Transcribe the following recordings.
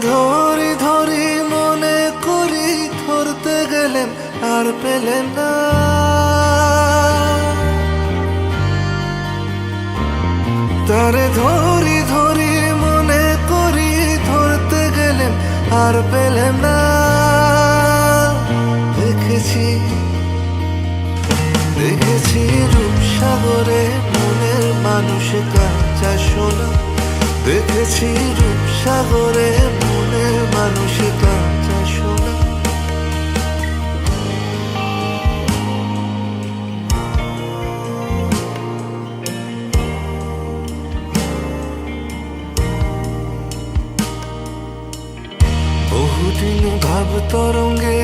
ধরি ধরি মনে করি ধরতে গেলেন আর পেলেন না। তারে ধরি ধরি মনে করি ধরতে গেলেন আর পেলেন না। দেখেছি দেখেছি রূপসাগরে মনের মানুষ কাঁচা সোনা। দেখেছি রূপসাগরে মনের মানুষ কাঁচা সোনা। বহুদিন ভাব তরঙ্গে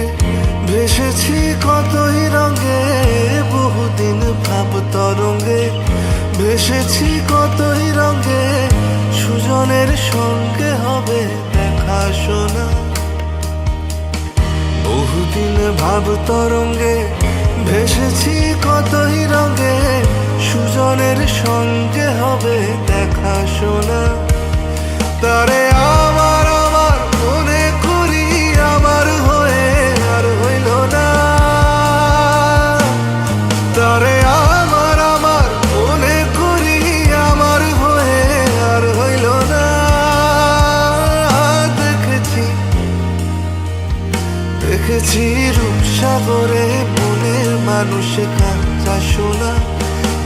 ভেসেছি কতই রঙে। বহুদিন ভাব তরঙ্গে ভেসেছি কতই রঙে। সুজনের সঙ্গে হবে দেখা শোনা। বহুদিন ভাব তরঙ্গে ভেসেছি কতই রঙে। সুজনের সঙ্গে হবে দেখা শোনা। তারে আমার আমার মনে করি আমার হয়ে আর হইল না। তারে আমার আমার মনে করি আমার হয়ে আর হইল না। দেখেছি দেখেছি রূপসাগরে মনের মানুষ কাঁচা সোনা।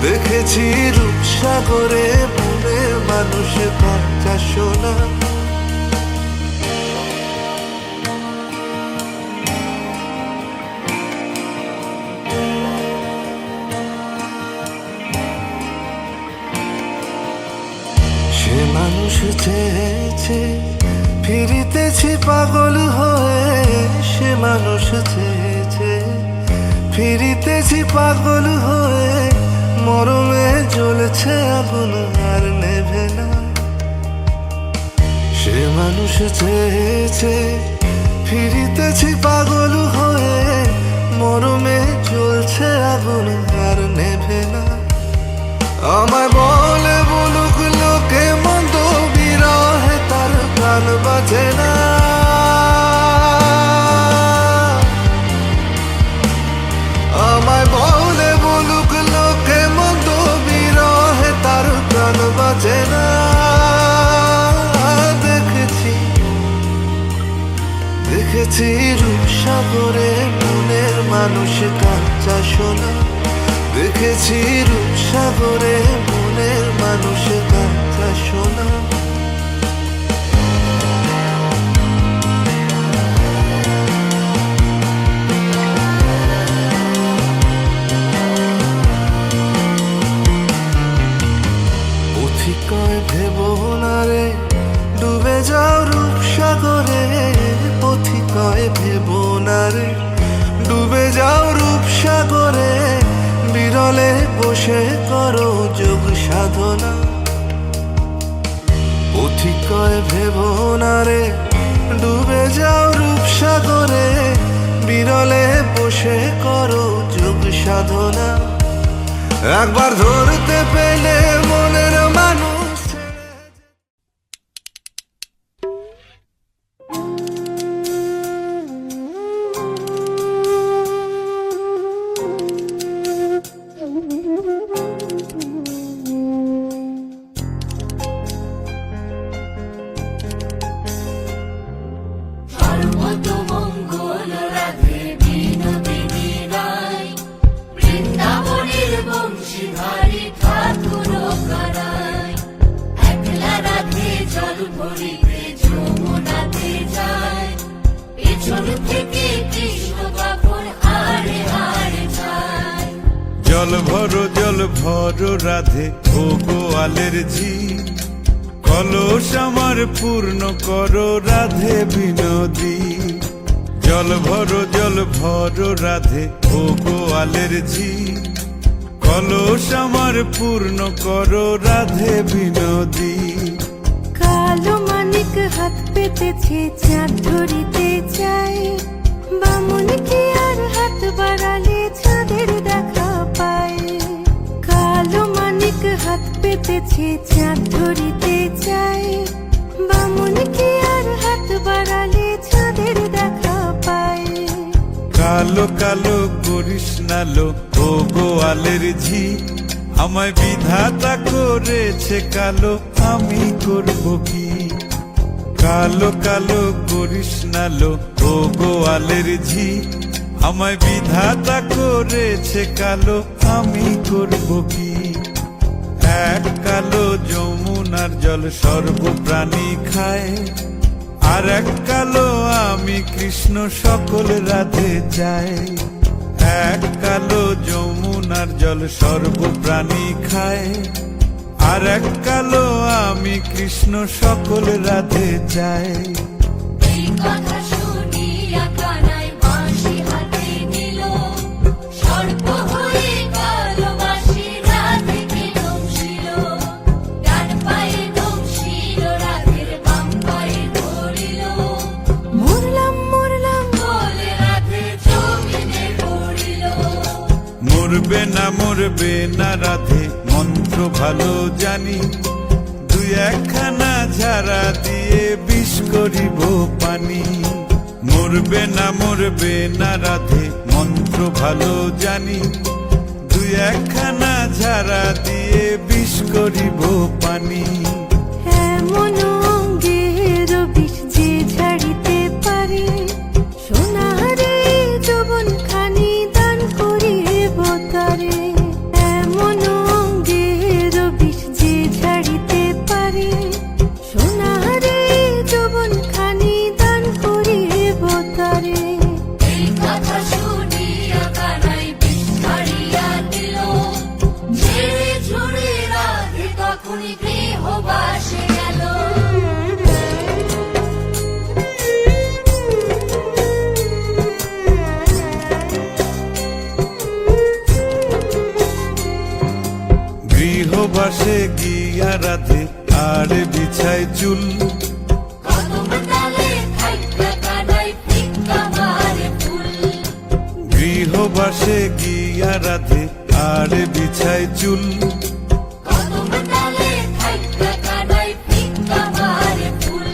দেখেছি রূপসাগরে মনের মানুষ কাঁচা সোনা। সে মানুষ চেয়েছে ফিরিতেছি পাগল হয়ে। সে মানুষ চেয়েছে ফিরিতেছি পাগল হয়ে। মরমে জ্বলছে আগুন আর নেভে না। সে মানুষ চেয়েছে ফিরিতেছি পাগল হয়ে। মরমে জ্বলছে আগুন আর নেভে না। আমায় বলে বলুক লোকে মন্দ বিরহে তার প্রাণ বাজে না। আমায় বলে বলুক লোকে মন্দ বিরহে তার প্রাণ বাজে না। দেখেছি দেখেছি রূপসাগরে মনের মানুষ কাঁচা সোনা। দেখেছি রূপসাগরে মনের মানুষ কাঁচা সোনা। পথিকয় ভেবো না রে ডুবে যাও রূপসাগরে। পথিকয় ভেবো না রে ডুবে যাও রূপসাগরে। বিরলে বসে করো যোগ সাধনা। পথিকয় ভেবো না রে ডুবে যাও রূপসাগরে। বিরলে বসে করো যোগ সাধনা। একবার ধরতে পেলে মনের মানুষ। জল ভরো রাধে ও গোয়ালের ঝি। কলস আমার পূর্ণ করো রাধে বিনোদী। জল ভরো রাধে ও গোয়ালের ঝি। কলস আমার পূর্ণ করো রাধে বিনোদী। কালো মানিক হাত পেতেছে চাঁদ ধরিতে চাই। বামুন কি আর হাত বাড়ালে চাঁদের দেখা পায়। কালো মানিক হাত পেতেছে চাঁদ ধরিতে চাই। বামুন কি আর হাত বাড়ালে চাঁদের দেখা পায়। কালো কালো করিস না লো ও গোয়ালের ঝি, আমায় বিধাতা করেছে কালো, আমি করব কি? কালো কালো করিস না লো ও গোয়ালের ঝি, আমায় বিধাতা করেছে কালো, আমি করব কি? এক কালো যমুনার জল সর্বপ্রাণী খায়, আর এক কালো আমি কৃষ্ণ সকল রাধে চাই। এক কালো যমুনার জল সর্বপ্রাণী খায়, আর এক কালো আমি কৃষ্ণ সকল রাধে চাই। এই কথা শুনিয়া কানাই বাঁশি হাতে নিল, সর্প হয়ে কালো বাঁশি রাধেকে দংশিল। ডান পায়ে দংশিল, রাধের বাম পায়ে ধরিল, মরলাম মরলাম বলে রাধে জমিনে পড়িল। মরবে না রাধে মন্ত্র ভালো জানি, দুই একখানা ঝাড়া দিয়ে বিষ করিব পানি। মরবে না রাধে মন্ত্র ভালো জানি, দুই একখানা ঝাড়া দিয়ে বিষ করিব পানি। এমন অঙ্গের বিষ যে ঝাড়িতে পারে, সোনারে যৌবন খানি দান করিব তারে। এমন অঙ্গের বিষ যে ঝাড়িতে পারে, সোনারে যৌবন খানি দান করিব তারে। এই কথা শুনিয়া কানাই বিষ ছাড়িয়া দিল, ঝেড়ে ঝুড়ে রাধে তখনই গৃহবাসে গেল। গৃহবাসে গিয়া রাধে আর বিছায় চুল, কদম ডালে থাইকা কানাই ফিক্কা মারে ফুল। গৃহবাসে গিয়া রাধে আর বিছায় চুল। কদম ডালে থাইকা কানাই ফিক্কা মারে ফুল।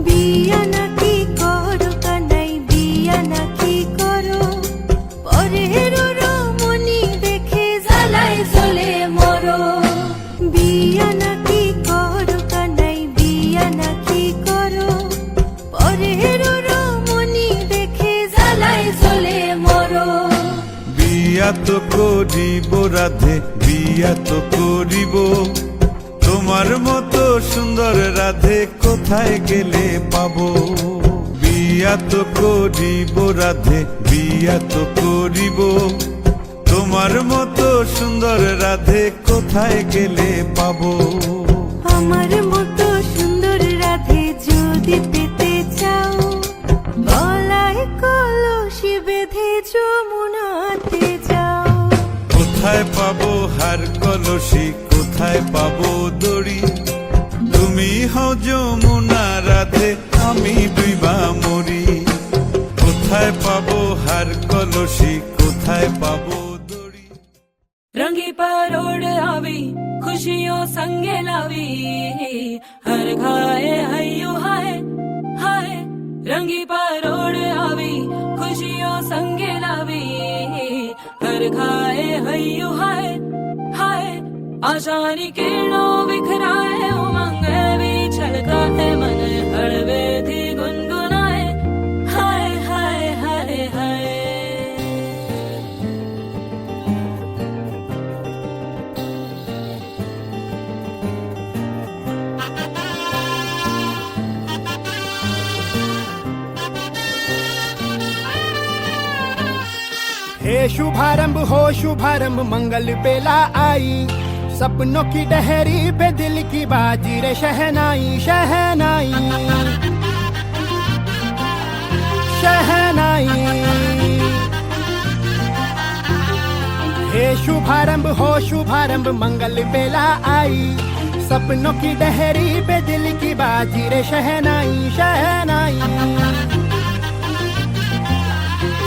বিয়া নাকি করো কানাই, বিয়া নাকি করো, পরের রমণী দেখে জ্বালায় জ্বলে মরো। বিয়া নাকি করো কানাই, বিয়া নাকি করো, পরের রমণী দেখে জ্বালায় জ্বলে মরো। বিয়া তো করিব রাধে, বিয়া তো করিব, তোমার মতো সুন্দর রাধে কোথায় গেলে পাবো? বিয়া তো করিব রাধে, বিয়া তো করিব, তোমার মতো সুন্দর রাধে কোথায় গেলে পাবো? আমার মতো সুন্দর রাধে যদি পেতে চাও, গলায় কলসি বেঁধে যমুনাতে যাও। কোথায় পাবো হার কলসি, কোথায় পাবো দড়ি? তুমি হও যমুনা রাধে, আমি ডুইবা মরি। কোথায় পাবো হার কলসি, কোথায় পাবো দড়ি? रंगी परोड़ आवी खुशियों संगे लावी, हर खाए हयो हाय हाय। रंगी परोड़ आवी खुशियों संगे लावी, हर खाए हयो हाय हाय। आशानी किरणों बिखराए उमंग भी छलकाए, मन हड़वे थी गुनगुनाए हाय हाय हाय हाय। हे शुभारंभ हो शुभारंभ मंगल बेला आई, सपनों की डहरी पे दिल की बाजी रे शहनाई शहनाई शहनाई। हे शुभारंभ हो शुभारंभ मंगल बेला आई, सपनों की डहरी पे दिल की बाजी रे शहनाई शहनाई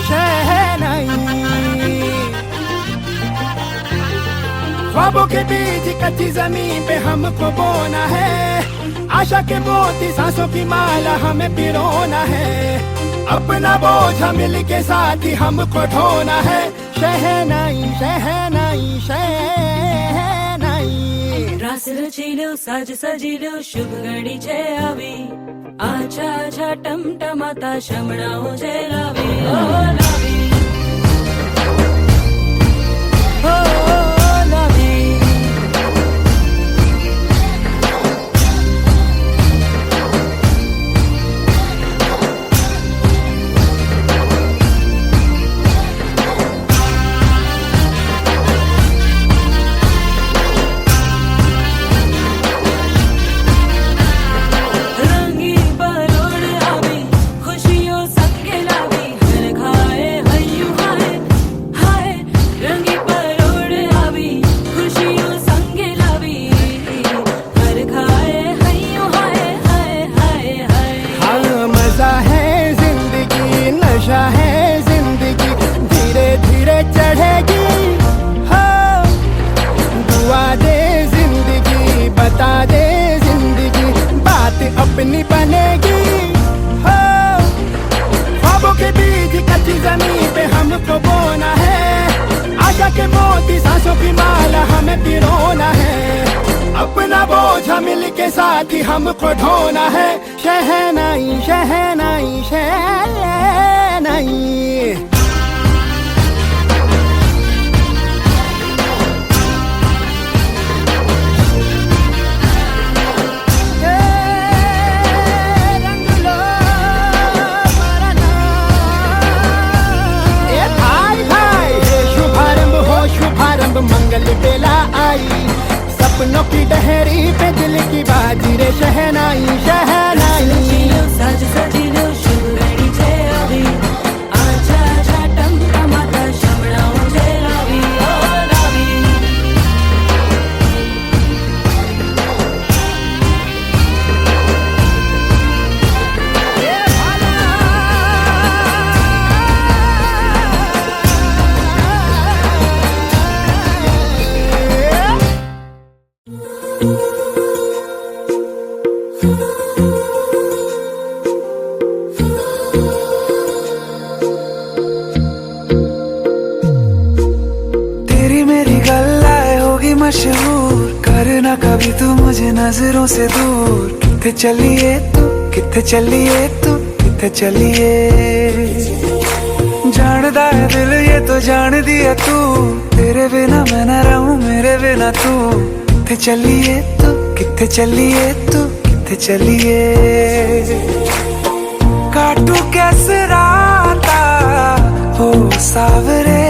शहनाई। ख्वाबों के बीज कच्ची जमीन पे हमको बोना है, आशा के मोती सांसों की माला हमें पिरोना है, अपना बोझ मिल के साथ ही हमको ढोना है। शहनाई शहनाई शहनाई रास रचिलो साज सजिलो शुभ घड़ी छे आवी, आछा आछा टमटमाता शमणाओ छे लावी, ओ लावी, ओ लावी। नशा है जिंदगी धीरे धीरे चढ़ेगी, हो दुआ दे जिंदगी, बता दे जिंदगी, बात अपनी बनेगी, हो ख्वाबों के बीज कच्ची जमीन पे हमको बोना है, आशा के मोती सांसों की माला हमें पिरोना है, अपना बोझ मिल के साथ ही हमको ढोना है। शहनाई शहनाई शहनाई शुभारंभ मंगल बेला आई, सपनों की डहरी पे दिल की बाजी रे शहनाई शहनाई। साज सजिलो शुभ घड़ी छे आवी, आछा आछा टमटमाता शमणाओ छे लावी, ओ लावी। मशहूर करना कभी तू मुझे नजरों से दूर, किथे चलिए तू किथे चलिए तू किथे चलिए, जानदा है दिल ये तो जान दिया तू, तेरे बिना मैं न रहूं मेरे बिना तू, किथे चलिए तू किथे चलिए तू किथे चलिए, काटू कैसे राता हो सावरे,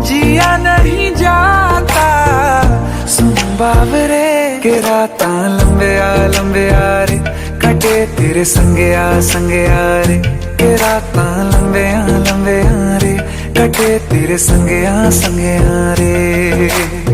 जिया नहीं जाता सुन बावरे, के राता लंबे आ रे, कटे तेरे संगे आ रे, के राता लंबे आ रे, कटे तेरे संगे आ रे।